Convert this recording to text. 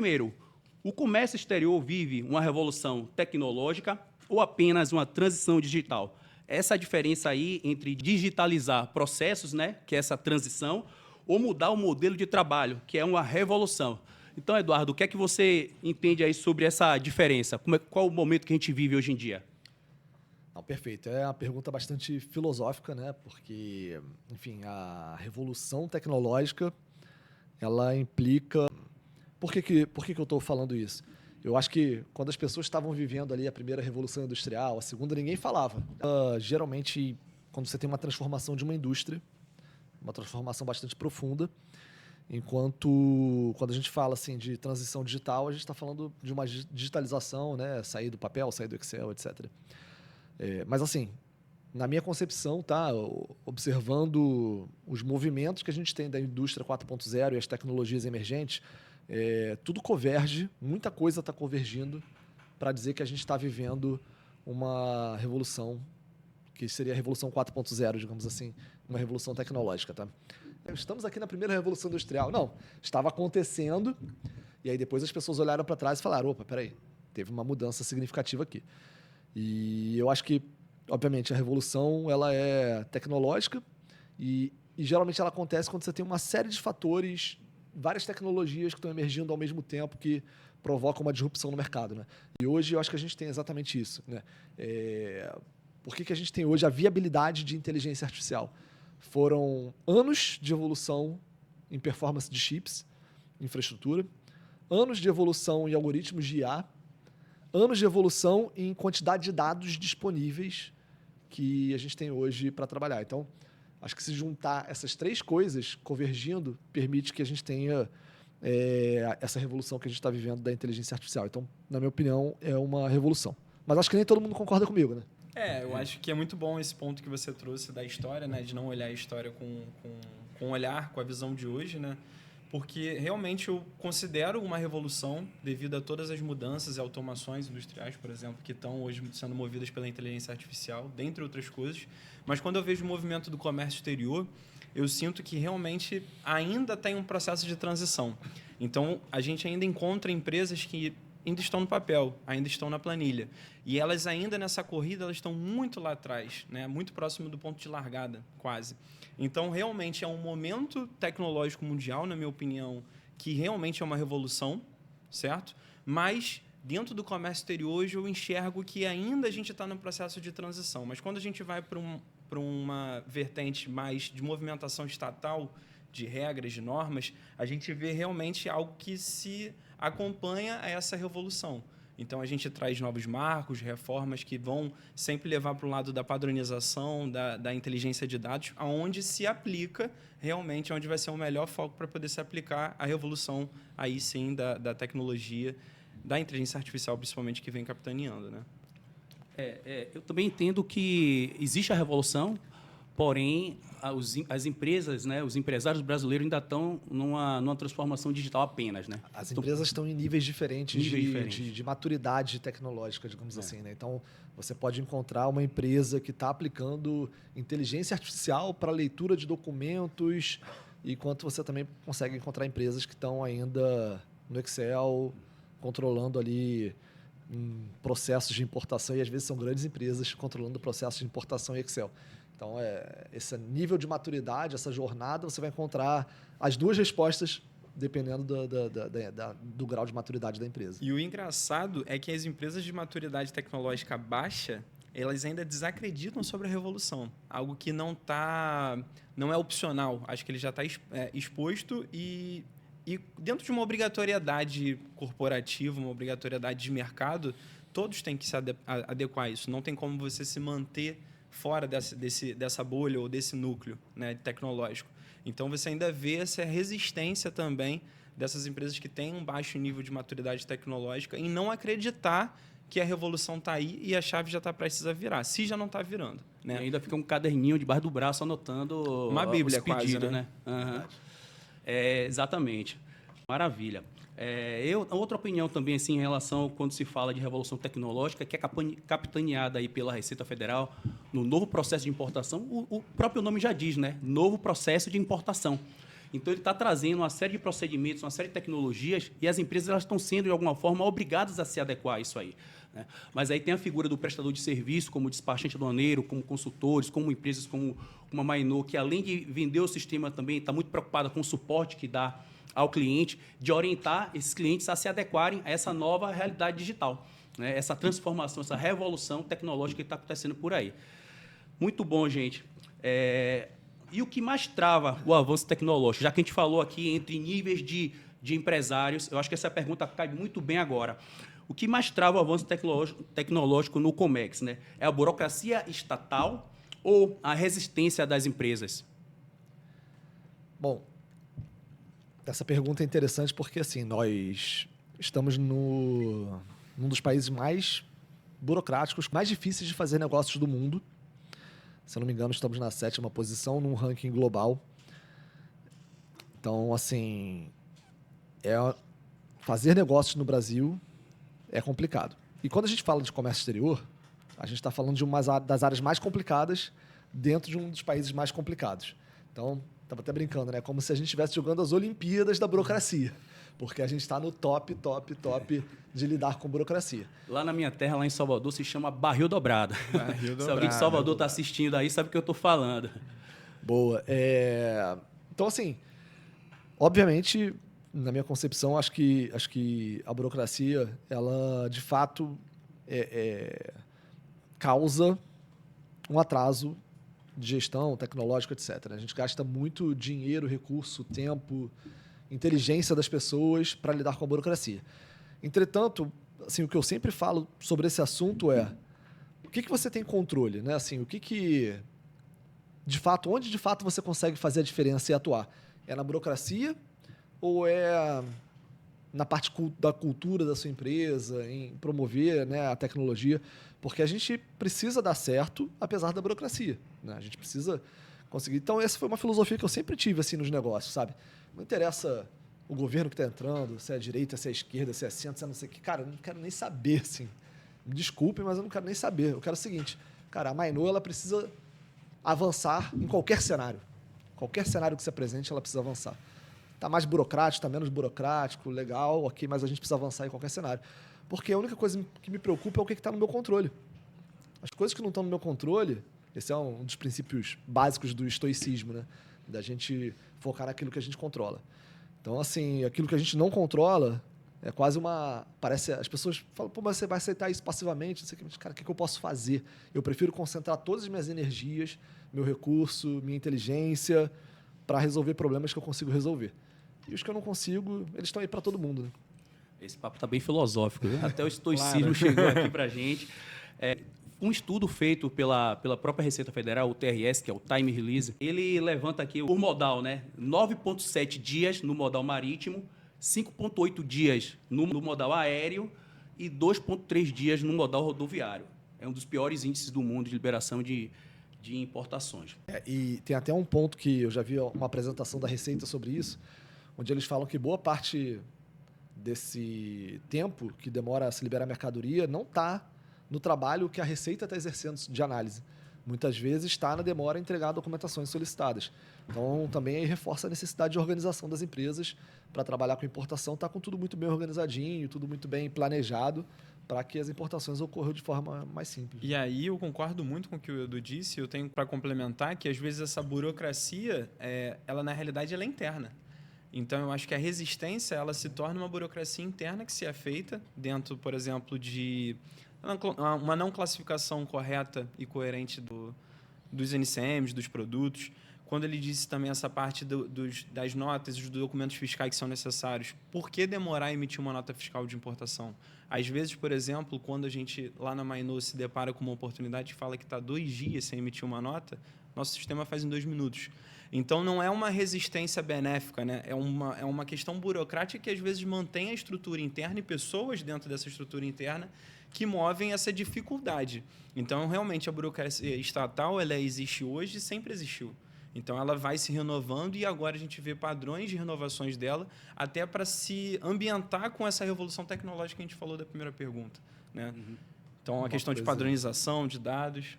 primeiro, o comércio exterior vive uma revolução tecnológica ou apenas uma transição digital? Essa diferença aí entre digitalizar processos, né, que é essa transição, ou mudar o modelo de trabalho, que é uma revolução. Então, Eduardo, o que é que você entende aí sobre essa diferença? Qual o momento que a gente vive hoje em dia? Não, perfeito. É uma pergunta bastante filosófica, né? Porque, enfim, a revolução tecnológica, ela implica... Por que eu estou falando isso? Eu acho que quando as pessoas estavam vivendo ali a primeira revolução industrial, a segunda, ninguém falava. Geralmente, quando você tem uma transformação de uma indústria, uma transformação bastante profunda, enquanto quando a gente fala assim de transição digital, a gente está falando de uma digitalização, né? Sair do papel, sair do Excel, etc. Mas assim, na minha concepção, tá, observando os movimentos que a gente tem da indústria 4.0 e as tecnologias emergentes, tudo converge, muita coisa está convergindo para dizer que a gente está vivendo uma revolução que seria a revolução 4.0, digamos assim, uma revolução tecnológica, tá? Estamos aqui na primeira revolução industrial. Não, estava acontecendo e aí depois as pessoas olharam para trás e falaram, opa, peraí, teve uma mudança significativa aqui. E eu acho que, obviamente, a revolução ela é tecnológica e geralmente ela acontece quando você tem uma série de fatores, várias tecnologias que estão emergindo ao mesmo tempo que provocam uma disrupção no mercado, né? E hoje eu acho que a gente tem exatamente isso, né? Por que a gente tem hoje a viabilidade de inteligência artificial? Foram anos de evolução em performance de chips, infraestrutura, anos de evolução em algoritmos de IA, anos de evolução em quantidade de dados disponíveis que a gente tem hoje para trabalhar. Então, acho que se juntar essas três coisas convergindo, permite que a gente tenha essa revolução que a gente está vivendo da inteligência artificial. Então, na minha opinião, é uma revolução. Mas acho que nem todo mundo concorda comigo, né? Eu acho que é muito bom esse ponto que você trouxe da história, né? De não olhar a história com olhar, com a visão de hoje, né? Porque realmente eu considero uma revolução devido a todas as mudanças e automações industriais, por exemplo, que estão hoje sendo movidas pela inteligência artificial, dentre outras coisas. Mas quando eu vejo o movimento do comércio exterior, eu sinto que realmente ainda tem um processo de transição. Então, a gente ainda encontra empresas que ainda estão no papel, ainda estão na planilha. E elas ainda nessa corrida, elas estão muito lá atrás, né? Muito próximo do ponto de largada, quase. Então, realmente, é um momento tecnológico mundial, na minha opinião, que realmente é uma revolução, certo? Mas, dentro do comércio exterior, hoje eu enxergo que ainda a gente está no processo de transição. Mas quando a gente vai para uma vertente mais de movimentação estatal, de regras, de normas, a gente vê realmente algo que se acompanha a essa revolução. Então, a gente traz novos marcos, reformas que vão sempre levar para o lado da padronização, da inteligência de dados, aonde se aplica realmente, onde vai ser o melhor foco para poder se aplicar a revolução, aí sim, da tecnologia, da inteligência artificial, principalmente, que vem capitaneando, né? Eu também entendo que existe a revolução, porém, as empresas, né, os empresários brasileiros ainda estão numa transformação digital apenas, né? As empresas estão em níveis diferentes, diferentes. de maturidade tecnológica, digamos assim, né? Então, você pode encontrar uma empresa que está aplicando inteligência artificial para leitura de documentos, enquanto você também consegue encontrar empresas que estão ainda no Excel, controlando ali processos de importação, e às vezes são grandes empresas controlando processos de importação em Excel. Então, esse nível de maturidade, essa jornada, você vai encontrar as duas respostas dependendo do grau de maturidade da empresa. E o engraçado é que as empresas de maturidade tecnológica baixa, elas ainda desacreditam sobre a revolução. Algo que não é opcional. Acho que ele já está exposto e dentro de uma obrigatoriedade corporativa, uma obrigatoriedade de mercado, todos têm que se adequar a isso. Não tem como você se manter fora dessa bolha ou desse núcleo, né, tecnológico. Então, você ainda vê essa resistência também dessas empresas que têm um baixo nível de maturidade tecnológica em não acreditar que a revolução está aí e a chave já está prestes a virar, se já não está virando, né? E ainda fica um caderninho debaixo do braço anotando uma Bíblia, os pedidos, quase, né? Uhum. Exatamente. Maravilha. Outra opinião também assim, em relação quando se fala de revolução tecnológica, que é capitaneada aí pela Receita Federal, no novo processo de importação, o próprio nome já diz, né? Novo processo de importação. Então, ele está trazendo uma série de procedimentos, uma série de tecnologias, e as empresas elas estão sendo, de alguma forma, obrigadas a se adequar a isso aí, né? Mas aí tem a figura do prestador de serviço, como despachante aduaneiro, como consultores, como empresas como a Mainô, que além de vender o sistema também está muito preocupada com o suporte que dá ao cliente, de orientar esses clientes a se adequarem a essa nova realidade digital, né? Essa transformação, essa revolução tecnológica que está acontecendo por aí. Muito bom, gente. E o que mais trava o avanço tecnológico? Já que a gente falou aqui entre níveis de empresários, eu acho que essa pergunta cai muito bem agora. O que mais trava o avanço tecnológico no Comex, né? É a burocracia estatal ou a resistência das empresas? Bom, essa pergunta é interessante porque assim, nós estamos num dos países mais burocráticos, mais difíceis de fazer negócios do mundo. Se eu não me engano, estamos na 7ª posição num ranking global. Então, assim, fazer negócios no Brasil é complicado. E quando a gente fala de comércio exterior, a gente está falando de uma das áreas mais complicadas dentro de um dos países mais complicados. Então, estava até brincando, né? Como se a gente estivesse jogando as Olimpíadas da burocracia. Porque a gente está no top de lidar com burocracia. Lá na minha terra, lá em Salvador, se chama barril dobrado. Se alguém de Salvador está assistindo aí, sabe o que eu estou falando. Boa. Então, assim, obviamente, na minha concepção, acho que a burocracia, ela, de fato, causa um atraso de gestão tecnológica, etc. A gente gasta muito dinheiro, recurso, tempo, inteligência das pessoas para lidar com a burocracia. Entretanto, assim, o que eu sempre falo sobre esse assunto é o que você tem controle, né? Assim, onde de fato você consegue fazer a diferença e atuar? É na burocracia ou é na parte da cultura da sua empresa, em promover, né, a tecnologia? Porque a gente precisa dar certo apesar da burocracia, né? A gente precisa conseguir. Então, essa foi uma filosofia que eu sempre tive assim, nos negócios, sabe? Não interessa o governo que está entrando, se é a direita, se é a esquerda, se é centro, se é não sei o que. Cara, eu não quero nem saber, assim. Me desculpe, mas eu não quero nem saber. Eu quero o seguinte, cara, a Mainô, ela precisa avançar em qualquer cenário. Qualquer cenário que se apresente, ela precisa avançar. Está mais burocrático, está menos burocrático, legal, ok, mas a gente precisa avançar em qualquer cenário. Porque a única coisa que me preocupa é o que está no meu controle. As coisas que não estão no meu controle, esse é um dos princípios básicos do estoicismo, né? Da gente focar naquilo que a gente controla. Então, assim, aquilo que a gente não controla é quase parece... As pessoas falam, pô, mas você vai aceitar isso passivamente? Não sei o que. Mas, cara, o que eu posso fazer? Eu prefiro concentrar todas as minhas energias, meu recurso, minha inteligência, para resolver problemas que eu consigo resolver. E os que eu não consigo, eles estão aí para todo mundo, né? Esse papo está bem filosófico, né? Até o estoicismo chegou aqui para a gente. Um estudo feito pela própria Receita Federal, o TRS, que é o Time Release, ele levanta aqui o modal, né? 9,7 dias no modal marítimo, 5,8 dias no modal aéreo e 2,3 dias no modal rodoviário. É um dos piores índices do mundo de liberação de importações. E tem até um ponto que eu já vi uma apresentação da Receita sobre isso, onde eles falam que boa parte desse tempo que demora a se liberar a mercadoria não está no trabalho que a Receita está exercendo de análise. Muitas vezes está na demora em entregar documentações solicitadas. Então, também aí reforça a necessidade de organização das empresas para trabalhar com importação, está com tudo muito bem organizadinho, tudo muito bem planejado, para que as importações ocorram de forma mais simples. E aí eu concordo muito com o que o Edu disse, eu tenho para complementar que às vezes essa burocracia, ela na realidade ela é interna. Então, eu acho que a resistência ela se torna uma burocracia interna que se é feita dentro, por exemplo, de uma não classificação correta e coerente dos NCMs, dos produtos. Quando ele disse também essa parte das notas e dos documentos fiscais que são necessários, por que demorar a emitir uma nota fiscal de importação? Às vezes, por exemplo, quando a gente lá na Mainô se depara com uma oportunidade e fala que está 2 dias sem emitir uma nota, nosso sistema faz em 2 minutos. Então, não é uma resistência benéfica, né? É uma questão burocrática que, às vezes, mantém a estrutura interna e pessoas dentro dessa estrutura interna que movem essa dificuldade. Então, realmente, a burocracia estatal ela existe hoje e sempre existiu. Então, ela vai se renovando e agora a gente vê padrões de renovações dela até para se ambientar com essa revolução tecnológica que a gente falou da primeira pergunta, né? Então, a questão de padronização de dados...